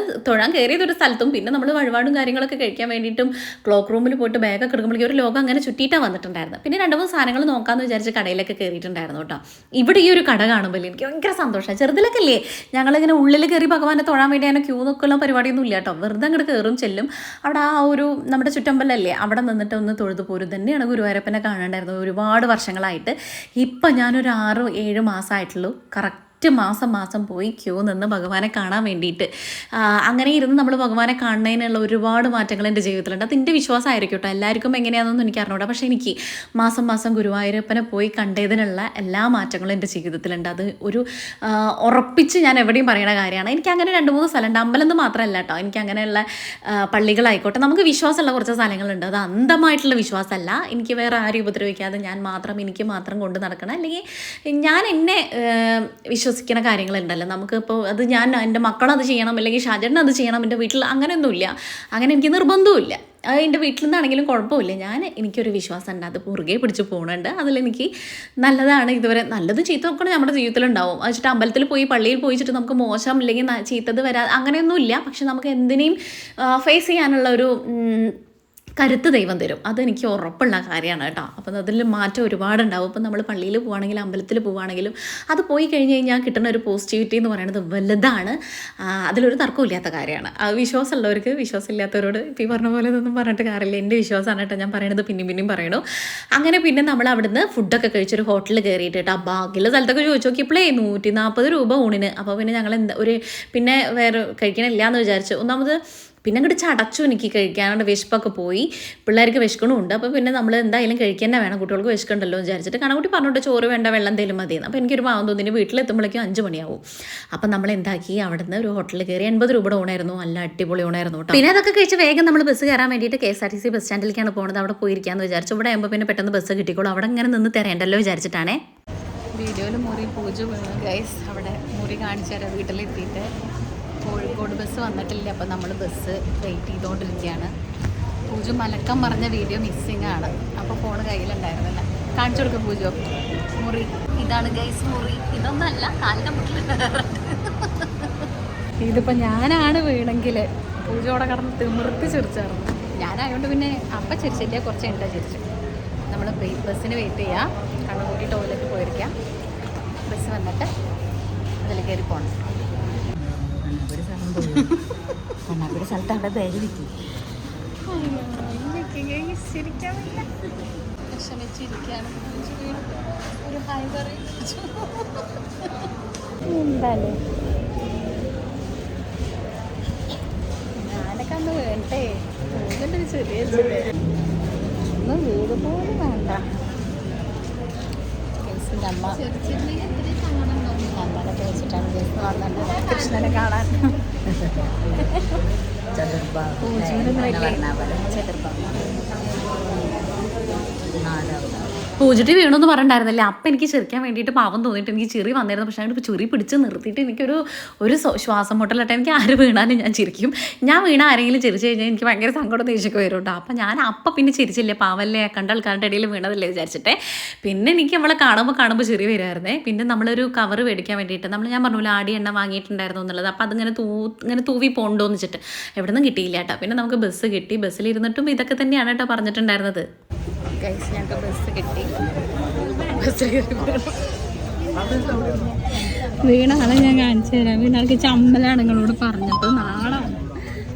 തൊഴാൻ കയറിയതൊരു സ്ഥലത്തും പിന്നെ നമ്മൾ വഴിപാടും കാര്യങ്ങളൊക്കെ കഴിക്കാൻ വേണ്ടിയിട്ടും ക്ലോക്ക് റൂമിൽ പോയിട്ട് ബാഗൊക്കെ എടുക്കുമ്പോഴേക്കും ഒരു ലോകം അങ്ങനെ ചുറ്റിയിട്ടാണ് വന്നിട്ടുണ്ടായിരുന്നു. പിന്നെ 2-3 സാധനങ്ങൾ നോക്കാമെന്ന് വിചാരിച്ച് കടയിലൊക്കെ കയറിയിട്ടുണ്ടായിരുന്നു കേട്ടോ. ഇവിടെ ഈ ഒരു കട കാണുമ്പോൾ എനിക്ക് ഭയങ്കര സന്തോഷമാണ്. ചെറുതിലൊക്കെ അല്ലേ ഞങ്ങളിങ്ങനെ ഉള്ളിൽ കയറി ഭഗവാനെ തൊഴാൻ വേണ്ടി അങ്ങനെ ക്യൂ നോക്കുന്ന പരിപാടിയൊന്നും ഇല്ല കേട്ടോ. വെറുതെ അങ്ങോട്ട് കയറും ചെല്ലും. അവിടെ ആ ഒരു നമ്മുടെ ചുറ്റമ്പലല്ലേ അവിടെ നിന്നിട്ട് ഒന്ന് തൊഴുതു പോരും. തന്നെയാണ് ഗുരുവായൂരപ്പനെ കാണാണ്ടായിരുന്നത് ഒരുപാട് വർഷങ്ങളായിട്ട്. ഇപ്പം ഞാനൊരു 6-7 മാസമായിട്ടുള്ളൂ. കറക്റ്റ് മാസം പോയി ക്യൂ നിന്ന് ഭഗവാനെ കാണാൻ വേണ്ടിയിട്ട്. അങ്ങനെ ഇരുന്ന് നമ്മൾ ഭഗവാനെ കാണുന്നതിനുള്ള ഒരുപാട് മാറ്റങ്ങൾ എൻ്റെ ജീവിതത്തിലുണ്ട്. അതെൻ്റെ വിശ്വാസമായിരിക്കും കേട്ടോ. എല്ലാവർക്കും എങ്ങനെയാണെന്നൊന്നും എനിക്ക് അറിഞ്ഞൂടാ. പക്ഷേ എനിക്ക് മാസം ഗുരുവായൂരപ്പനെ പോയി കണ്ടതിനുള്ള എല്ലാ മാറ്റങ്ങളും എൻ്റെ ജീവിതത്തിലുണ്ട്. അത് ഒരു ഉറപ്പിച്ച് ഞാൻ എവിടെയും പറയുന്ന കാര്യമാണ്. എനിക്ക് അങ്ങനെ 2-3 സ്ഥലമുണ്ട്. അമ്പലം എന്ന് മാത്രമല്ല കേട്ടോ. എനിക്ക് അങ്ങനെയുള്ള പള്ളികളായിക്കോട്ടെ നമുക്ക് വിശ്വാസമുള്ള കുറച്ച് സ്ഥലങ്ങളുണ്ട്. അത് അന്ധമായിട്ടുള്ള വിശ്വാസമല്ല. എനിക്ക് വേറെ ആരും ഉപദ്രവിക്കാതെ എനിക്ക് മാത്രം കൊണ്ട് നടക്കണം, അല്ലെങ്കിൽ ഞാൻ എന്നെ വിശ്വസിക്കുന്ന കാര്യങ്ങളുണ്ടല്ലോ നമുക്കിപ്പോൾ അത് ഞാൻ എൻ്റെ മക്കളത് ചെയ്യണം അല്ലെങ്കിൽ ഷാജേട്ടൻ അത് ചെയ്യണം എൻ്റെ വീട്ടിൽ അങ്ങനെയൊന്നുമില്ല, അങ്ങനെ എനിക്ക് നിർബന്ധവുമില്ല. എൻ്റെ വീട്ടിൽ നിന്നാണെങ്കിലും കുഴപ്പമില്ല. എനിക്കൊരു വിശ്വാസം ഉണ്ട്, അത് പുറകെ പിടിച്ച് പോകുന്നുണ്ട്. അതിലെനിക്ക് നല്ലതാണ് ഇതുവരെ, നല്ലത് ചീത്ത ഒക്കെ നമ്മുടെ ജീവിതത്തിലുണ്ടാവും. അത് വെച്ചിട്ട് അമ്പലത്തിൽ പോയി പള്ളിയിൽ പോയിച്ചിട്ട് നമുക്ക് മോശം അല്ലെങ്കിൽ ചീത്തത് വരാതെ അങ്ങനെയൊന്നുമില്ല. പക്ഷെ നമുക്ക് എന്തിനേയും ഫേസ് ചെയ്യാനുള്ള ഒരു കരുത്ത് ദൈവം തരും, അതെനിക്ക് ഉറപ്പുള്ള കാര്യമാണ് കേട്ടോ. അപ്പം അതിൽ മാറ്റം ഒരുപാടുണ്ടാവും. ഇപ്പം നമ്മൾ പള്ളിയിൽ പോവുകയാണെങ്കിലും അമ്പലത്തിൽ പോവുകയാണെങ്കിലും അത് പോയി കഴിഞ്ഞ് കഴിഞ്ഞാൽ കിട്ടുന്ന ഒരു പോസിറ്റിവിറ്റി എന്ന് പറയുന്നത് വലുതാണ്. അതിലൊരു തർക്കമില്ലാത്ത കാര്യമാണ്. വിശ്വാസമുള്ളവർക്ക്, വിശ്വാസമില്ലാത്തവരോട് ഇപ്പം ഈ പറഞ്ഞ പോലെ ഇതൊന്നും പറഞ്ഞിട്ട് കാര്യമില്ല. എൻ്റെ വിശ്വാസമാണ് കേട്ടോ ഞാൻ പറയണത്, പിന്നെയും പറയണു. അങ്ങനെ പിന്നെ നമ്മൾ അവിടുന്ന് ഫുഡൊക്കെ കഴിച്ചൊരു ഹോട്ടലിൽ കയറിയിട്ട് കേട്ടോ. ബാക്കിയുള്ള സ്ഥലത്തൊക്കെ ചോദിച്ചു നോക്കിയപ്പോഴേ 140 രൂപ ഊണിന്. അപ്പോൾ പിന്നെ ഞങ്ങൾ പിന്നെ വേറെ കഴിക്കണില്ല എന്ന് വിചാരിച്ചു. ഒന്നാമത് പിന്നെ അങ്ങോട്ട് ചടച്ചു എനിക്ക് കഴിക്കാനായിട്ട്, വിശപ്പൊക്കെ പോയി, പിള്ളേർക്ക് വിശക്കണമുണ്ട്. അപ്പോൾ പിന്നെ നമ്മൾ എന്തായാലും കഴിക്കാൻ തന്നെ വേണം, കുട്ടികൾക്ക് വിശക്കണ്ടല്ലോ എന്ന് വിചാരിച്ചിട്ട് കണക്കുട്ടി പറഞ്ഞിട്ട് ചോറ് വേണ്ട വെള്ളം എന്തെങ്കിലും മതിയെന്ന്. അപ്പോൾ എനിക്കൊരു പാവം തോന്നി, വീട്ടിലെത്തുമ്പോഴേക്കും 5 മണിയാവും. അപ്പം നമ്മൾ എന്താക്കി അവിടുന്ന് ഒരു ഹോട്ടലിൽ കയറി. 80 രൂപയുടെ ഊണായിരുന്നു, നല്ല അടിപൊളി ഊണായിരുന്നു കേട്ടോ. പിന്നെ അതൊക്കെ കഴിച്ച് വേഗം നമ്മൾ ബസ് കയറാൻ വേണ്ടിയിട്ട് KSRTC ബസ് സ്റ്റാൻഡിലേക്കാണ് പോകുന്നത്. അവിടെ പോയിരിക്കാമെന്ന് വിചാരിച്ചു. ഇവിടെ ആകുമ്പോൾ പിന്നെ പെട്ടെന്ന് ബസ് കിട്ടിക്കോളൂ, അവിടെ ഇങ്ങനെ നിന്ന് തരേണ്ടല്ലോ വിചാരിച്ചിട്ടാണേ. വീഡിയോയിൽ മുറി പൂജ വീണു ഗൈസ്. അവിടെ മുറി കാണിച്ചു തരാം. വീട്ടിലെത്തിയിട്ട് കോഴിക്കോട് ബസ് വന്നിട്ടില്ല, അപ്പോൾ നമ്മൾ ബസ് വെയിറ്റ് ചെയ്തുകൊണ്ടിരിക്കുകയാണ്. പൂജ മലക്കം പറഞ്ഞ വീഡിയോ മിസ്സിങ് ആണ്, അപ്പോൾ ഫോൺ കയ്യിലുണ്ടായിരുന്നില്ല. കാണിച്ചു കൊടുക്കും പൂജോ മുറി. ഇതാണ് ഗൈസ് മുറി. ഇതൊന്നല്ല, കാലിൻ്റെ മുട്ടിൽ. ഇതിപ്പോൾ ഞാനാണ് വീണെങ്കിൽ പൂജയോടെ കടന്ന് തിമിർത്തി ചിരിച്ചായിരുന്നു. ഞാനായതുകൊണ്ട് പിന്നെ അപ്പം ചിരിച്ചില്ല, കുറച്ച് ഉണ്ടാ ചിരിച്ചു. നമ്മൾ ബസ്സിന് വെയിറ്റ് ചെയ്യാം, കണ്ണുകൂട്ടി ടോയ്ലറ്റ് പോയിരിക്കാം. ബസ് വന്നിട്ട് അതിൽ കയറി പോകണം. ഒരു സ്ഥലത്ത് അവിടെ ബാഗ് വിൽക്കി വിഷമിച്ചിരിക്കുകയാണ്. ഒരു ഹായ് പറയും എന്തായാലും ഞാനൊക്കെ അന്ന് വേണ്ടേ പോകുന്നുണ്ട്. ചെറിയ ഒന്നും വീട് പോലും വേണ്ട. അമ്മ അമ്മനെ വെച്ചിട്ടാണ് വന്നത് കൃഷ്ണനെ കാണാൻ. പൂജിട്ട് വീണമെന്ന് പറഞ്ഞിട്ടുണ്ടായിരുന്നില്ല. അപ്പം എനിക്ക് ചിരിക്കാൻ വേണ്ടിയിട്ട് പാവം തോന്നിയിട്ട് എനിക്ക് ചിരി വന്നിരുന്നു. പക്ഷേ അങ്ങോട്ട് ചിരി പിടിച്ച് നിർത്തിയിട്ട് എനിക്കൊരു ശ്വാസം മുട്ടലിട്ട് എനിക്ക് ആര് വീണാലും ഞാൻ ചിരിക്കും. ഞാൻ വീണ ആരെങ്കിലും ചിരിച്ചു കഴിഞ്ഞാൽ എനിക്ക് ഭയങ്കര സങ്കടം ദേഷ്യമൊക്കെ വരും കേട്ടോ. അപ്പം ഞാൻ അപ്പം പിന്നെ ചിരിച്ചില്ല, പാവല്ലേ കണ്ട ആൾക്കാരുടെ ഇടയിൽ വീണതല്ലേ വിചാരിച്ചിട്ടേ. പിന്നെ എനിക്ക് അവളെ കാണുമ്പോൾ ചിരി വരുമായിരുന്നേ. പിന്നെ നമ്മളൊരു കവർ മേടിക്കാൻ വേണ്ടിയിട്ട് ഞാൻ പറഞ്ഞില്ല ആടി എണ്ണ വാങ്ങിയിട്ടുണ്ടായിരുന്നു എന്നുള്ളത്. അപ്പം അതിങ്ങനെ ഇങ്ങനെ തൂവി പോകണ്ടോന്ന് വെച്ചിട്ട് എവിടെ നിന്നും കിട്ടിയില്ല കേട്ടോ. പിന്നെ നമുക്ക് ബസ് കിട്ടി. ബസ്സിലിരുന്നിട്ടും ഇതൊക്കെ തന്നെയാണ് കേട്ടോ പറഞ്ഞിട്ടുണ്ടായിരുന്നത്. ഗൈസ് ഞങ്ങൾക്ക് ബസ് കിട്ടി. വീണാളെ ഞാൻ കാണിച്ചു തരാം. വീണാൾക്ക് ചമ്മലാണ് നിങ്ങളോട് പറഞ്ഞിട്ട്. നാളെ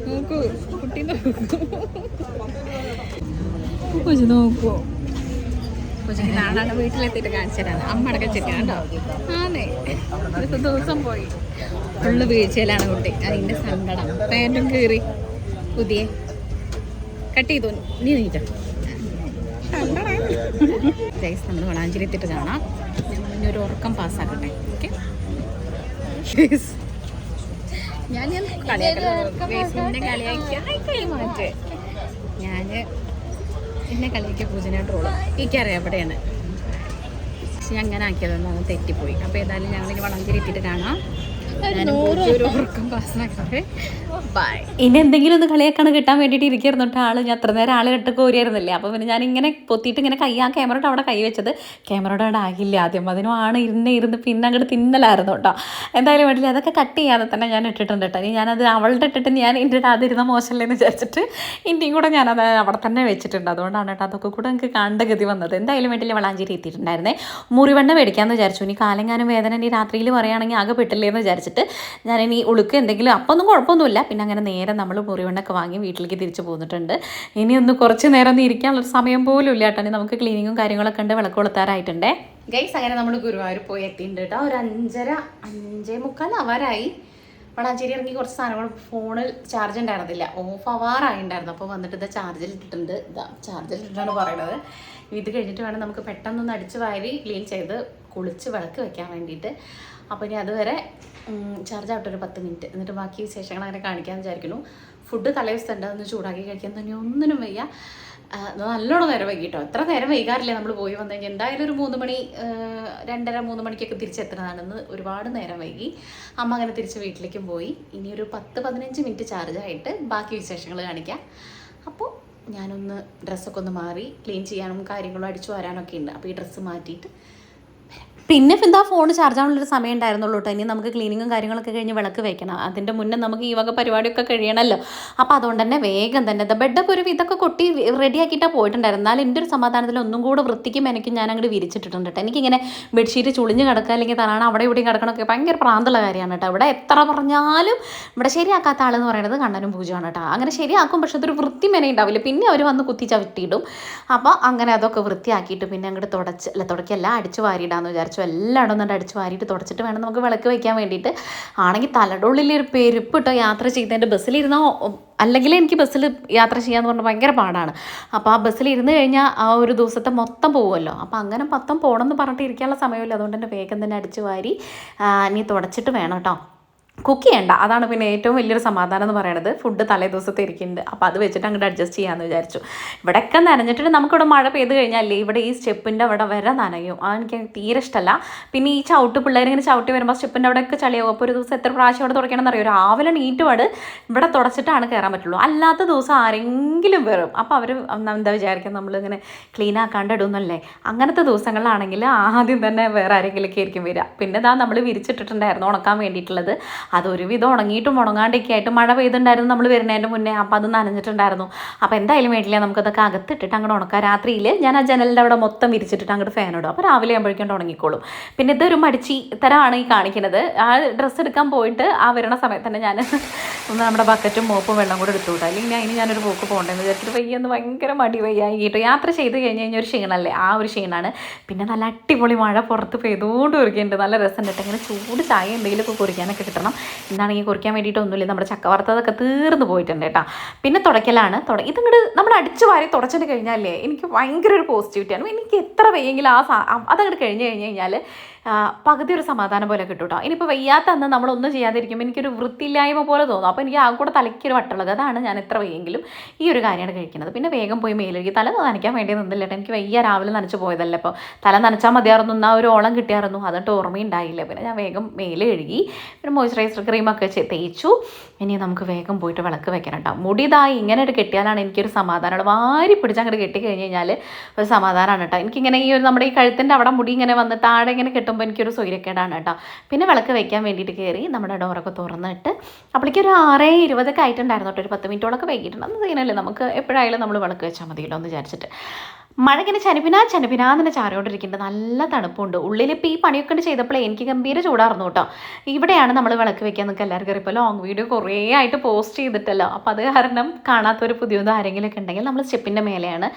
നോക്കൂ കുട്ടി, നോക്കൂ കൊച്ചിക്ക് നാളാണ് വീട്ടിലെത്തിയിട്ട് കാണിച്ചു തരാം. അമ്മടക്ക ചിട്ടാണ്ടോ ആന്നേ. ഒരു ദിവസം പോയി ഫുള്ള് വീഴ്ചയിലാണ് കുട്ടി. അതിൻ്റെ സങ്കടം. പാൻറ്റും കീറി പുതിയ കട്ട് ചെയ്തു. നീ നീറ്റോ ഗൈസ്. നമ്മൾ വളാഞ്ചേരി എത്തിയിട്ട് കാണാം. ഇനി ഒരു ഉറക്കം പാസ്സാക്കട്ടെ. ഓക്കെ ഞാൻ കളിയാക്കി മാറ്റേ. ഞാൻ എന്നെ കളിയാക്കിയ പൂജന ട്രോള് എനിക്കറിയാം എവിടെയാണ്. പക്ഷെ ഞാൻ അങ്ങനെ ആക്കിയതൊന്നും തെറ്റിപ്പോയി. അപ്പോൾ ഏതായാലും ഞങ്ങളിനി വളാഞ്ചേരി എത്തിയിട്ട് കാണാം. ഇനി എന്തെങ്കിലും ഒന്ന് കളിയാക്കാണ് കിട്ടാൻ വേണ്ടിയിട്ട് ഇരിക്കുന്നു ആള്. ഞാൻ അത്ര നേരം ആള് കെട്ട് കോരിയായിരുന്നില്ലേ. അപ്പോൾ പിന്നെ ഞാൻ ഇങ്ങനെ പൊത്തിയിട്ട് ഇങ്ങനെ ക്യാമറയുടെ അവിടെ കൈ വെച്ചത് ക്യാമറയുടെ അവിടെ ആകില്ല ആദ്യം. അതിനും ആണ് ഇരുന്ന് പിന്നെ അങ്ങോട്ട് തിന്നലായിരുന്നു കേട്ടോ. എന്തായാലും വേണ്ടില്ല, അതൊക്കെ കട്ട് ചെയ്യാതെ തന്നെ ഞാൻ ഇട്ടിട്ടുണ്ട് കേട്ടോ. ഇനി ഞാനത് അവളുടെ ഇട്ടിട്ട് ഞാൻ എൻ്റെ അതിരുന്ന മോശമല്ലേന്ന് വിചാരിച്ചിട്ട് ഇന്ത്യയും കൂടെ ഞാനത് അവിടെ തന്നെ വെച്ചിട്ടുണ്ട്. അതുകൊണ്ടാണ് കേട്ടോ അതൊക്കെ കൂടെ എനിക്ക് കണ്ട ഗതി വന്നത്. എന്തായാലും വേണ്ടില്ല വളാഞ്ചേരി എത്തിയിട്ടുണ്ടായിരുന്നേ. മുറിവെണ്ണ മേടിക്കാമെന്ന് വിചാരിച്ചു. ഇനി കാലെങ്ങാനും വേദന ഇനി രാത്രിയിൽ പറയുകയാണെങ്കിൽ ആകെ പെട്ടില്ലേന്ന് വിചാരിച്ചിട്ട് ഞാനിനി ഉളുക്ക് എന്തെങ്കിലും അപ്പം ഒന്നും കുഴപ്പമൊന്നുമില്ല. പിന്നെ അങ്ങനെ നേരെ നമ്മൾ മുറിവെണ്ണൊക്കെ വാങ്ങി വീട്ടിലേക്ക് തിരിച്ചു പോന്നിട്ടുണ്ട്. ഇനി ഒന്ന് കുറച്ച് നേരം ഒന്ന് ഇരിക്കാനുള്ളൊരു സമയം പോലും ഇല്ല കേട്ടോ. നമുക്ക് ക്ലീനിങ്ങും കാര്യങ്ങളൊക്കെ ഉണ്ട്. വിളക്ക് കൊളുത്താറായിട്ടുണ്ടേ ഗൈസ്. അങ്ങനെ നമ്മൾ ഗുരുവായൂർ പോയി എത്തിയിട്ടുണ്ട് കേട്ടോ. ഒരു 5:45 ആവാറായി. വളാഞ്ചേരി ഇറങ്ങി കുറച്ച് സാധനങ്ങൾ ഫോണിൽ ചാർജ് ഉണ്ടായിരുന്നില്ല, ഓഫ് ആവാറായിട്ടുണ്ടായിരുന്നു. അപ്പോൾ വന്നിട്ട് ഇത് ചാർജിലിട്ടിട്ടുണ്ട്. ചാർജിലിട്ടിട്ടാണ് പറയണത്. ഇത് കഴിഞ്ഞിട്ട് വേണം നമുക്ക് പെട്ടെന്നൊന്ന് അടിച്ച് വാരി ക്ലീൻ ചെയ്ത് കുളിച്ച് വിളക്ക് വെക്കാൻ വേണ്ടിയിട്ട്. അപ്പോൾ ഇനി അതുവരെ ചാർജ് ആവട്ടെ ഒരു 10 മിനിറ്റ്. എന്നിട്ട് ബാക്കി വിശേഷങ്ങൾ അങ്ങനെ കാണിക്കാമെന്ന് വിചാരിക്കുന്നു. ഫുഡ് തലേദിവസമുണ്ട്, ഒന്ന് ചൂടാക്കി കഴിക്കാൻ തന്നെ ഒന്നിനും വയ്യ. നല്ലോണം നേരം വൈകിട്ടോ. എത്ര നേരം വൈകാറില്ല നമ്മൾ പോയി വന്നു കഴിഞ്ഞാൽ. എന്തായാലും ഒരു 3 മണി 2:30-3 മണിക്കൊക്കെ തിരിച്ചെത്തണതാണെന്ന്. ഒരുപാട് നേരം വൈകി. അമ്മ അങ്ങനെ തിരിച്ച് വീട്ടിലേക്കും പോയി. ഇനി ഒരു 10-15 മിനിറ്റ് ചാർജായിട്ട് ബാക്കി വിശേഷങ്ങൾ കാണിക്കാം. അപ്പോൾ ഞാനൊന്ന് ഡ്രസ്സൊക്കെ ഒന്ന് മാറി ക്ലീൻ ചെയ്യാനും കാര്യങ്ങളും അടിച്ചു വരാനൊക്കെ ഉണ്ട്. അപ്പോൾ ഈ ഡ്രസ്സ് മാറ്റിയിട്ട് പിന്നെ എന്താ ഫോൺ ചാർജ് ആവാനുള്ളൊരു സമയം ഉണ്ടായിരുന്നുള്ളൂ കേട്ടോ. ഇനി നമുക്ക് ക്ലീനിങ്ങും കാര്യങ്ങളൊക്കെ കഴിഞ്ഞ് വിളക്ക് വെക്കണം. അതിൻ്റെ മുന്നേ നമുക്ക് ഈ വക പരിപാടിയൊക്കെ കഴിയണമല്ലോ. അപ്പോൾ അതുകൊണ്ട് തന്നെ വേഗം തന്നെ ബെഡൊക്കെ ഒരു ഇതൊക്കെ കൊട്ടി റെഡിയാക്കിയിട്ടാണ് പോയിട്ടുണ്ടായിരുന്നു. എന്നാൽ എൻ്റെ ഒരു സമാധാനത്തിൽ ഒന്നും കൂടെ വൃത്തിക്കും എനിക്കും ഞാൻ അങ്ങോട്ട് വിരിച്ചിട്ടിട്ടുണ്ട് കേട്ടോ. എനിക്കിങ്ങനെ ബെഡ്ഷീറ്റ് ചുളിഞ്ഞ് കിടക്കുക അല്ലെങ്കിൽ തലാണ് അവിടെ ഇവിടെയും കിടക്കണമൊക്കെ ഭയങ്കര പ്രാന്തുള്ള കാര്യമാണ് കേട്ടോ. ഇവിടെ എത്ര പറഞ്ഞാലും ഇവിടെ ശരിയാക്കാത്ത ആളെന്ന് പറയുന്നത് കണ്ണനും പൂജയാണ് കേട്ടോ. അങ്ങനെ ശരിയാക്കും, പക്ഷെ അതൊരു വൃത്തി മെന ഉണ്ടാവില്ല. പിന്നെ അവർ വന്ന് കുത്തി ചവിട്ടിയിടും. അപ്പോൾ അങ്ങനെ അതൊക്കെ വൃത്തിയാക്കിയിട്ട് പിന്നെ അങ്ങോട്ട് തുടക്കല്ല അടിച്ച് വാരിയിടാമെന്ന് വിചാരിച്ചു. എല്ലായിടും ഒന്നും അടിച്ച് വാരിയിട്ട് തുടച്ചിട്ട് വേണം നമുക്ക് വിളക്ക് വയ്ക്കാൻ വേണ്ടിയിട്ട്. ആണെങ്കിൽ തലയുടെ ഉള്ളിലൊരു പെരുപ്പ് കേട്ടോ. യാത്ര ചെയ്തതിൻ്റെ ബസ്സിലിരുന്നോ, അല്ലെങ്കിൽ എനിക്ക് ബസ്സിൽ യാത്ര ചെയ്യാന്ന് പറഞ്ഞാൽ ഭയങ്കര പാടാണ്. അപ്പോൾ ആ ബസ്സിൽ ഇരുന്ന് കഴിഞ്ഞാൽ ആ ഒരു ദിവസത്തെ മൊത്തം പോകുമല്ലോ. അപ്പോൾ അങ്ങനെ മൊത്തം പോകണമെന്ന് പറഞ്ഞിട്ട് ഇരിക്കാനുള്ള സമയമില്ല. അതുകൊണ്ട് തന്നെ വേഗം തന്നെ അടിച്ച് വാരി ഇനി തുടച്ചിട്ട് വേണം കേട്ടോ കുക്ക് ചെയ്യണ്ട. അതാണ് പിന്നെ ഏറ്റവും വലിയൊരു സമാധാനം എന്ന് പറയുന്നത്. ഫുഡ് തലേ ദിവസത്തെ ഇരിക്കുന്നുണ്ട്. അപ്പോൾ അത് വെച്ചിട്ട് അങ്ങോട്ട് അഡ്ജസ്റ്റ് ചെയ്യാമെന്ന് വിചാരിച്ചു. ഇവിടെയൊക്കെ നനഞ്ഞിട്ട് നമുക്കിവിടെ മഴ പെയ്ത് കഴിഞ്ഞാലേ ഇവിടെ ഈ സ്റ്റെപ്പിൻ്റെ അവിടെ വരെ നനയും. എനിക്ക് തീരെ ഇഷ്ടമല്ല. പിന്നെ ഈ പിള്ളേരിങ്ങനെ ചവിട്ടി വരുമ്പോൾ സ്റ്റെപ്പിൻ്റെ അവിടെയൊക്കെ ചളിയാവും. അപ്പോൾ ഒരു ദിവസം എത്ര പ്രാവശ്യം അവിടെ തുടയ്ക്കണമെന്ന് അറിയോ? രാവിലെ നീറ്റുപാട് ഇവിടെ തുടച്ചിട്ടാണ് കയറാൻ പറ്റുള്ളൂ. അല്ലാത്ത ദിവസം ആരെങ്കിലും വരും. അപ്പോൾ അവർ എന്താ വിചാരിക്കുക, നമ്മളിങ്ങനെ ക്ലീൻ ആക്കാണ്ട് ഇടുന്നല്ലേ. അങ്ങനത്തെ ദിവസങ്ങളിലാണെങ്കിൽ ആദ്യം തന്നെ വേറെ ആരെങ്കിലുമൊക്കെ ആയിരിക്കും വരിക. പിന്നെ ഇതാ നമ്മൾ വിരിച്ചിട്ടിട്ടുണ്ടായിരുന്നു ഉണക്കാൻ വേണ്ടിയിട്ടുള്ളത്. അതൊരുവിധം ഉണങ്ങിയിട്ടും ഉണങ്ങാണ്ടൊക്കെ ആയിട്ട് മഴ പെയ്തിട്ടുണ്ടായിരുന്നു നമ്മൾ വരുന്നതിൻ്റെ മുന്നേ. അപ്പോൾ അത് നനഞ്ഞിട്ടുണ്ടായിരുന്നു. അപ്പോൾ എന്തായാലും വേണ്ടില്ല, നമുക്കതൊക്കെ അകത്തിട്ടിട്ട് അങ്ങോട്ട് ഉണക്കാം. രാത്രിയിൽ ഞാൻ ആ ജനലിൻ്റെ അവിടെ മൊത്തം വിരിച്ചിട്ടിട്ട് അങ്ങോട്ട് ഫാൻ ഇടും. അപ്പോൾ രാവിലെ ആകുമ്പോഴേക്കും ഉണങ്ങിക്കോളും. പിന്നെ ഇതൊരു മടിച്ചി തരമാണ് ഈ കാണിക്കുന്നത്. ആ ഡ്രസ്സ് എടുക്കാൻ പോയിട്ട് ആ വരുന്ന സമയത്ത് തന്നെ ഞാൻ ഒന്ന് നമ്മുടെ ബക്കറ്റും മോപ്പും വെള്ളം കൂടെ എടുത്തു വിട്ടാൽ. അല്ലെങ്കിൽ ഞാനൊരു പോക്ക് പോകേണ്ടതെന്ന് വിചാരിച്ചിട്ട് വയ്യെന്ന് ഭയങ്കര മടി വയ്യായിട്ടോ. യാത്ര ചെയ്ത് കഴിഞ്ഞ് കഴിഞ്ഞാൽ ഒരു ക്ഷീണമല്ലേ, ആ ഒരു ക്ഷീണമാണ്. പിന്നെ നല്ല അടിപൊളി മഴ പുറത്ത് പെയ്തുകൊണ്ട് കുറിക്കുന്നുണ്ട്. നല്ല രസമുണ്ട്. ഇങ്ങനെ ചൂട് ചായ എന്തെങ്കിലുമൊക്കെ കുറിക്കാനൊക്കെ കിട്ടണം. എന്താണെങ്കിൽ കുറിക്കാൻ വേണ്ടിയിട്ടൊന്നുമില്ല. നമ്മുടെ ചക്ക വറുത്തതൊക്കെ തീർന്നു പോയിട്ടുണ്ട് കേട്ടോ. പിന്നെ തുടയ്ക്കലാണ്. ഇതിങ്ങോട്ട് നമ്മൾ അടിച്ചു വാരി തുടച്ചിട്ട് കഴിഞ്ഞാലേ എനിക്ക് ഭയങ്കര ഒരു പോസിറ്റിവിറ്റിയാണ്. എനിക്ക് എത്ര വയ്യെങ്കിലും അതങ്ങോട്ട് കഴിഞ്ഞ് കഴിഞ്ഞാൽ പകുതി ഒരു സമാധാനം പോലെ കിട്ടും കേട്ടോ. ഇനിയിപ്പോൾ വയ്യാത്ത അന്ന് നമ്മളൊന്നും ചെയ്യാതിരിക്കുമ്പോൾ എനിക്കൊരു വൃത്തിയില്ലായ്മ പോലെ തോന്നും. അപ്പോൾ എനിക്ക് ആ കൂടെ തലയ്ക്കൊരു വട്ടുള്ളത്. അതാണ് ഞാൻ എത്ര വയ്യെങ്കിലും ഈ ഒരു കാര്യമാണ് കഴിക്കുന്നത്. പിന്നെ വേഗം പോയി മേലൊഴുകി. തല നനയ്ക്കാൻ വേണ്ടി നിന്നില്ല കേട്ടോ. എനിക്ക് വയ്യ, രാവിലെ നനച്ച് പോയതല്ലേ. അപ്പോൾ തല നനച്ചാൽ മതിയായിരുന്നു, എന്നാൽ ഒരു ഓളം കിട്ടിയായിരുന്നു. അതിട്ട് ഓർമ്മയുണ്ടായില്ല. പിന്നെ ഞാൻ വേഗം മേലെ കഴുകി പിന്നെ മോയ്സ്ചറൈസർ ക്രീമൊക്കെ തേച്ചു. ഇനി നമുക്ക് വേഗം പോയിട്ട് വിളക്ക് വെക്കണം കേട്ടോ. മുടി ഇതായി ഇങ്ങനെ കെട്ടിയാലാണ് എനിക്കൊരു സമാധാനമാണ്. വാരി പിടിച്ച് അങ്ങോട്ട് കെട്ടി കഴിഞ്ഞ് കഴിഞ്ഞാൽ ഒരു സമാധാനമാണ് കേട്ടോ. എനിക്കിങ്ങനെ ഈ ഒരു നമ്മുടെ ഈ കഴുത്തിൻ്റെ അവിടെ മുടി ഇങ്ങനെ വന്ന് താഴെ ഇങ്ങനെ കെട്ടുമ്പോൾ എനിക്കൊരു സൗകര്യക്കേടാണ് കേട്ടോ. പിന്നെ വിളക്ക് വെക്കാൻ വേണ്ടിയിട്ട് കയറി നമ്മുടെ ഡോറൊക്കെ തുറന്നിട്ട് അപ്പോഴേക്കും ഒരു 6:20 ആയിട്ടുണ്ടായിരുന്നു കേട്ടോ. ഒരു 10 മിനിറ്റോളൊക്കെ വൈകിട്ടുണ്ട്. അന്ന് ചെയ്യുന്നല്ലേ, നമുക്ക് എപ്പോഴായാലും നമ്മൾ വിളക്ക് വെച്ചാൽ മതിയല്ലോ എന്ന് വിചാരിച്ചിട്ട്. മഴ ഇങ്ങനെ ചനിപ്പിനാന്നെ ചാറിയോണ്ടിരിക്കുന്നുണ്ട്. നല്ല തണുപ്പുണ്ട്. ഉള്ളിലിപ്പോൾ ഈ പണിയൊക്കെ ചെയ്തപ്പോഴേ എനിക്ക് ഗംഭീര ചൂടായിരുന്നു കേട്ടോ. ഇവിടെയാണ് നമ്മൾ വിളക്ക് വെക്കാൻ നിൽക്കുക. എല്ലാവർക്കും അറിയിപ്പോൾ ലോങ് വീഡിയോ കുറേ ആയിട്ട് പോസ്റ്റ് ചെയ്തിട്ടല്ലോ. അപ്പോൾ അത് കാരണം കാണാത്തൊരു പുതിയത് ആരെങ്കിലുമൊക്കെ ഉണ്ടെങ്കിൽ നമ്മൾ സ്റ്റെപ്പിൻ്റെ മേലെയാണ്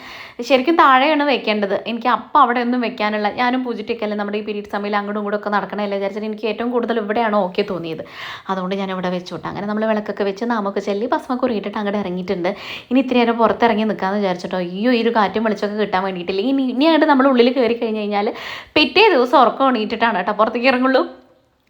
ശരിക്കും താഴെയാണ് വെക്കേണ്ടത്. എനിക്ക് അപ്പം അവിടെ ഒന്നും വെക്കാനുള്ള, ഞാനും പൂജിറ്റൊക്കെയല്ലേ നമ്മുടെ ഈ പീരീഡ് സമയം അങ്ങോട്ടും ഇങ്ങോട്ടും ഒക്കെ നടക്കണമല്ലേ വിചാരിച്ചിട്ട് എനിക്ക് ഏറ്റവും കൂടുതൽ ഇവിടെയാണ് ഓക്കെ തോന്നിയത്. അതുകൊണ്ട് ഞാൻ ഇവിടെ വെച്ചോട്ടെ. അങ്ങനെ നമ്മൾ വിളക്കൊക്കെ വെച്ച് നാമൊക്കെ ചെല്ലി ഭസ്മൊക്കെ ഉരുട്ടിട്ട് അങ്ങോട്ട് ഇറങ്ങിയിട്ടുണ്ട്. ഇനി ഇത്തിരി നേരം പുറത്തിറങ്ങി നിൽക്കാമെന്ന് വിചാരിച്ചിട്ടോ. ഈ ഒരു കാറ്റും വെളിച്ചൊക്കെ കിട്ടാൻ വേണ്ടിയിട്ടില്ല. ഇനിയായിട്ട് നമ്മൾ ഉള്ളിൽ കയറി കഴിഞ്ഞ് കഴിഞ്ഞാൽ പിറ്റേ ദിവസം ഉറക്കം എണീറ്റിട്ടാണ് കേട്ടോ പുറത്തേക്ക് ഇറങ്ങുള്ളൂ.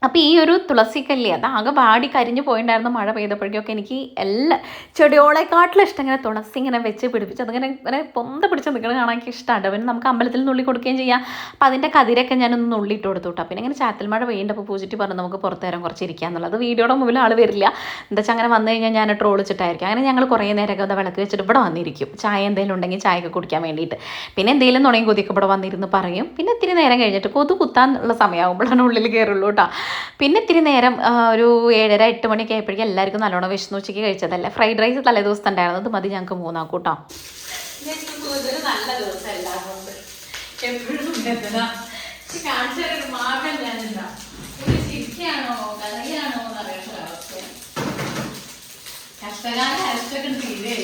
അപ്പോൾ ഈ ഒരു തുളസിക്കല്ലി അത് ആകെ വാടി കരിഞ്ഞു പോയിട്ടുണ്ടായിരുന്നു മഴ പെയ്തപ്പോഴേക്കൊക്കെ. എനിക്ക് എല്ലാ ചെടിയോളെക്കാട്ടിലും ഇഷ്ടം ഇങ്ങനെ തുളസി ഇങ്ങനെ വെച്ച് പിടിപ്പിച്ച് അതിങ്ങനെ ഇങ്ങനെ പൊന്ത പിടിച്ച് നിൽക്കുന്നത് കാണാൻ എനിക്ക് ഇഷ്ടമാണ്. പിന്നെ നമുക്ക് അമ്പലത്തിൽ നുള്ളി കൊടുക്കുകയും ചെയ്യാം. അപ്പോൾ അതിൻ്റെ കതിരൊക്കെ ഞാനൊന്ന് നുള്ളിയിട്ട് കൊടുത്തു കേട്ടോ. പിന്നെ ഇങ്ങനെ ചാറ്റൽ മഴ പെയ്യുമ്പോൾ പൂജിറ്റി പറഞ്ഞു നമുക്ക് പുറത്തേരം കുറച്ച് ഇരിക്കുക എന്നുള്ളത്. വീഡിയോയുടെ മുമ്പിൽ ആൾ വരില്ല. എന്താ വെച്ചാൽ അങ്ങനെ വന്നു കഴിഞ്ഞാൽ ഞാൻ ട്രോളിച്ചിട്ടായിരിക്കും. അങ്ങനെ ഞങ്ങൾ കുറേ നേരമൊക്കെ അത് വിളക്ക് വെച്ചിട്ട് ഇവിടെ വന്നിരിക്കും. ചായ എന്തെങ്കിലും ഉണ്ടെങ്കിൽ ചായയൊക്കെ കുടിക്കാൻ വേണ്ടിയിട്ട്. പിന്നെ എന്തെങ്കിലും നുണയും കൊതിയൊക്കെ ഇവിടെ വന്നിരുന്ന് പറയും. പിന്നെ ഇത്തിരി നേരം കഴിഞ്ഞിട്ട് കൊതു കുത്താനുള്ള സമയമാകുമ്പോഴാണ് ഉള്ളിൽ കയറുള്ളൂ കേട്ടോ. പിന്നെ ഇത്തിരി നേരം ഒരു 7:30-8 മണിയൊക്കെ ആയപ്പോഴേക്കും എല്ലാവർക്കും നല്ലോണം വിശന്ന് ഉച്ചയ്ക്ക് കഴിച്ചതല്ലേ. ഫ്രൈഡ് റൈസ് തലേ ദിവസത്തെ ഉണ്ടായിരുന്നു. അത് മതി ഞങ്ങൾക്ക് 3 ആക്കും കേട്ടോ. നല്ല ദിവസമല്ല മാർഗം ഞാനില്ല. ചിരിക്കാണോ കഥയാണോ കഷ്ടകാലം അരച്ചൊക്കെ തീരെ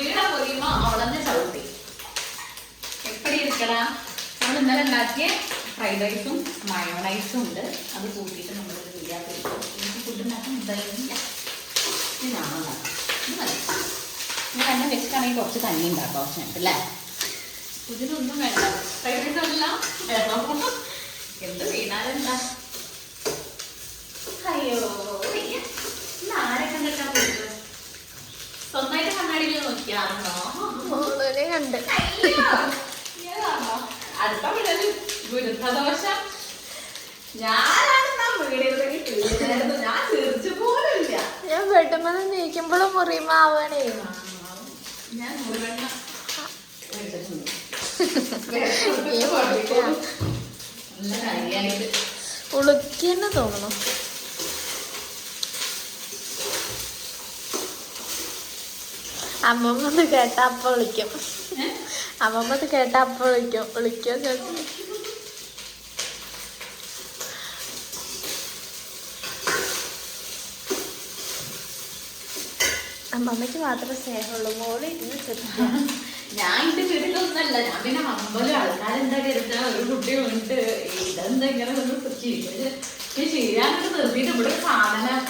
വീടെ പൊരിയുമ്പോ അവളന്നെ ചവിട്ടി എപ്പടി ഇരിക്കടാ. നമ്മൾ ഇന്നലെ ഉണ്ടാക്കിയ ഫ്രൈഡ് റൈസും മയോണൈസും ഉണ്ട്. അത് കൂട്ടിയിട്ട് നമ്മൾ ചെയ്യാത്തിരിക്കും. എനിക്ക് ഫുഡ് ഉണ്ടാക്കാൻ എന്തായാലും ഞാനോ ഞാൻ എന്നെ വെച്ചിട്ടാണെങ്കിൽ കുറച്ച് കഞ്ഞി ഉണ്ടാക്കാം ആവശ്യമായിട്ട് അല്ലേ. ഇതിനൊന്നും വേണ്ട. ഫ്രൈഡ് റൈസ് അല്ല എന്ത് വീണാലെന്താ. അയ്യോ ഇന്ന് ആരെ കണ്ടിട്ടാ പോയിട്ട് സ്വന്തമായിട്ട് കണ്ണാടിയിൽ നോക്കിയാറുണ്ടോ? മോളൂനെ കണ്ട് അടുത്ത വീട്ടില് ഗുരുത്വദോഷം ഞാനാണ് ഞാൻ തീർച്ചു പോലില്ല. ഞാൻ വെട്ടുമ്പോൾ നീക്കുമ്പോഴും മുറിയുമാവണേ. ഞാൻ ഉളുക്കിയെന്നെ തോന്നുന്നു. അമ്മമ്മത് കേട്ട അപ്പ വിളിക്കും. അമ്മമ്മത് കേട്ട അപ്പ വിളിക്കും. വിളിക്കോ ചോദിച്ചു. അമ്മമ്മയ്ക്ക് മാത്രമേ സ്നേഹമുള്ളൂ. മോള് ഇരുന്ന് ശ്രദ്ധിക്കുക. ഞാൻ എന്റെ വീട്ടിലൊന്നല്ല. ഞാൻ പിന്നെ അമ്പലം ആൾക്കാരെന്താ കരുതാ ഒരു കുട്ടി വീണിട്ട് ഇതെന്താ ഇങ്ങനെ ചെയ്യാനൊക്കെ നിർത്തിയിട്ട് ഇവിടെ സാധനം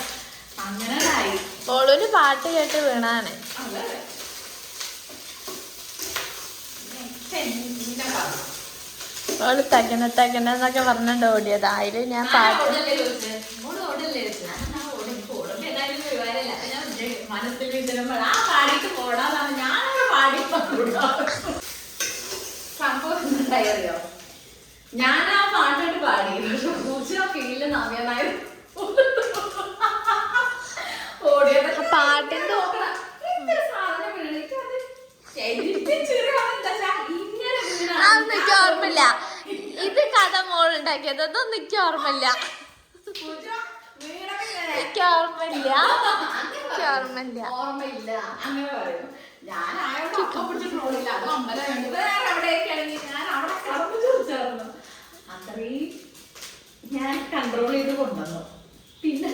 അങ്ങനെ ആയി. മോളൂര് പാട്ട് കേട്ട് വീണാണ്. മോള് തകനൊക്കെ പറഞ്ഞിട്ട് ഓടിയത്. അതില് ഞാൻ പാട്ട് മനസ്സിൽ വിചാരം ആ പാടിയിട്ട് പോടാന്നാണ് ഞാനവിടെ പാടി സംഭവം എന്തായോ ഞാൻ ആ പാട്ടായിട്ട് പാടി. പക്ഷെ പൂച്ച ഫീല് നവ്യനായ ഓടിയത് പാട്ടിന്റെ അതൊന്നും എനിക്ക് ഓർമ്മയില്ല. ഇത് കഥ മോളുണ്ടാക്കിയത്. അതൊന്നും എനിക്ക് ഓർമ്മയില്ല. എനിക്ക് ഓർമ്മയില്ല. ഓർമ്മയില്ല അങ്ങനെ പറയും. ഞാൻ പിടിച്ചിട്ടില്ല. അത് അമ്പലം വേണ്ടി വേറെ എവിടെയൊക്കെയാണെങ്കിൽ ഞാൻ അവിടെ കടന്നു ചോദിച്ചായിരുന്നു. അത്രയും ഞാൻ കൺട്രോൾ ചെയ്ത് കൊണ്ടുവന്നു. പിന്നെ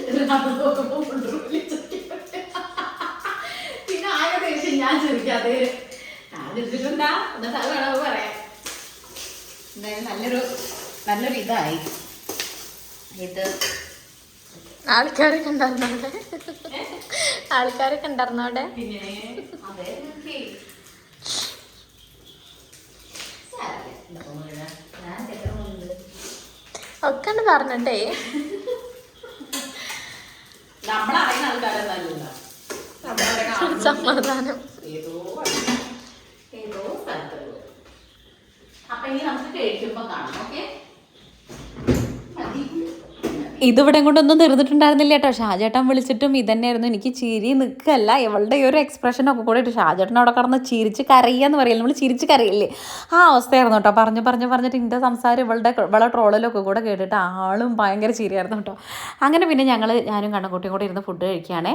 പിന്നെ ആയ ദേഷ്യം ഞാൻ ചിരിക്കാതെ ചിരിച്ചിട്ടുണ്ടാ. എന്നിട്ട് അത് വേണമെന്ന് പറയാം. എന്തായാലും നല്ലൊരു ഇതായി ഇത്. ആൾക്കാരൊക്കെ ഉണ്ടായിരുന്നോടെ. ആൾക്കാരൊക്കെ ഉണ്ടായിരുന്നോടെ. പിന്നെ അതെ ഒക്കെ പറഞ്ഞിട്ടേ നമ്മളറിയുന്ന ആൾക്കാരൊന്നല്ല. സമാധാനം. ഏതോ സ്ഥലത്ത്. അപ്പൊ ഇനി നമുക്ക് കഴിക്കുമ്പോ കാണാം. ഓക്കെ ഇതിവിടെ കൊണ്ടൊന്നും തീർന്നിട്ടുണ്ടായിരുന്നില്ല കേട്ടോ. ഷാജേട്ടൻ വിളിച്ചിട്ടും ഇതന്നെയായിരുന്നു. എനിക്ക് ചിരി നിൽക്കല്ല. ഇവളുടെ ഈ ഒരു എക്സ്പ്രഷനൊക്കെ കൂടെ ഇട്ട് ഷാജേട്ടൻ അവിടെ കിടന്ന് ചിരിച്ച് കരയാന്ന് പറയില്ല. നമ്മൾ ചിരിച്ച് കരയില്ലേ, ആ അവസ്ഥയായിരുന്നു കേട്ടോ. പറഞ്ഞിട്ട് എൻ്റെ സംസാരം ഇവളെ ട്രോളിലൊക്കെ കൂടെ കേട്ടിട്ട് ആളും ഭയങ്കര ചിരിയായിരുന്നു കേട്ടോ. അങ്ങനെ പിന്നെ ഞാനും കണ്ണൻകുട്ടിയും കൂടെ ഇരുന്ന് ഫുഡ് കഴിക്കുകയാണേ.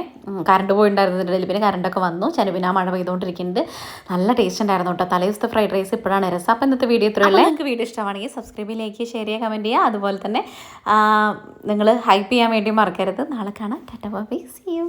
കറണ്ട് പോയിട്ടുണ്ടായിരുന്നതിൻ്റെ പിന്നെ കറണ്ടൊക്കെ വന്നു. പിന്നെ ആ മഴ പെയ്തുകൊണ്ടിരിക്കുന്നുണ്ട്. നല്ല ടേസ്റ്റ് ഉണ്ടായിരുന്നു കേട്ടോ. തലേ ദിവസത്തെ ഫ്രൈഡ് റൈസ് ഇപ്പോഴാണ് രസം. അപ്പോൾ ഇന്നത്തെ വീഡിയോ ഇത്രയുള്ളൂ. നിങ്ങൾക്ക് വീഡിയോ ഇഷ്ടമാണെങ്കിൽ സബ്സ്ക്രൈബ്, ലൈക്ക്, ഷെയർ ചെയ്യുക, കമൻറ്റ് ചെയ്യുക. അതുപോലെ തന്നെ നിങ്ങൾ ഹൈപ്പ് ചെയ്യാൻ വേണ്ടി മറക്കരുത്. നാളെ കാണാം. Tata bye bye. See U.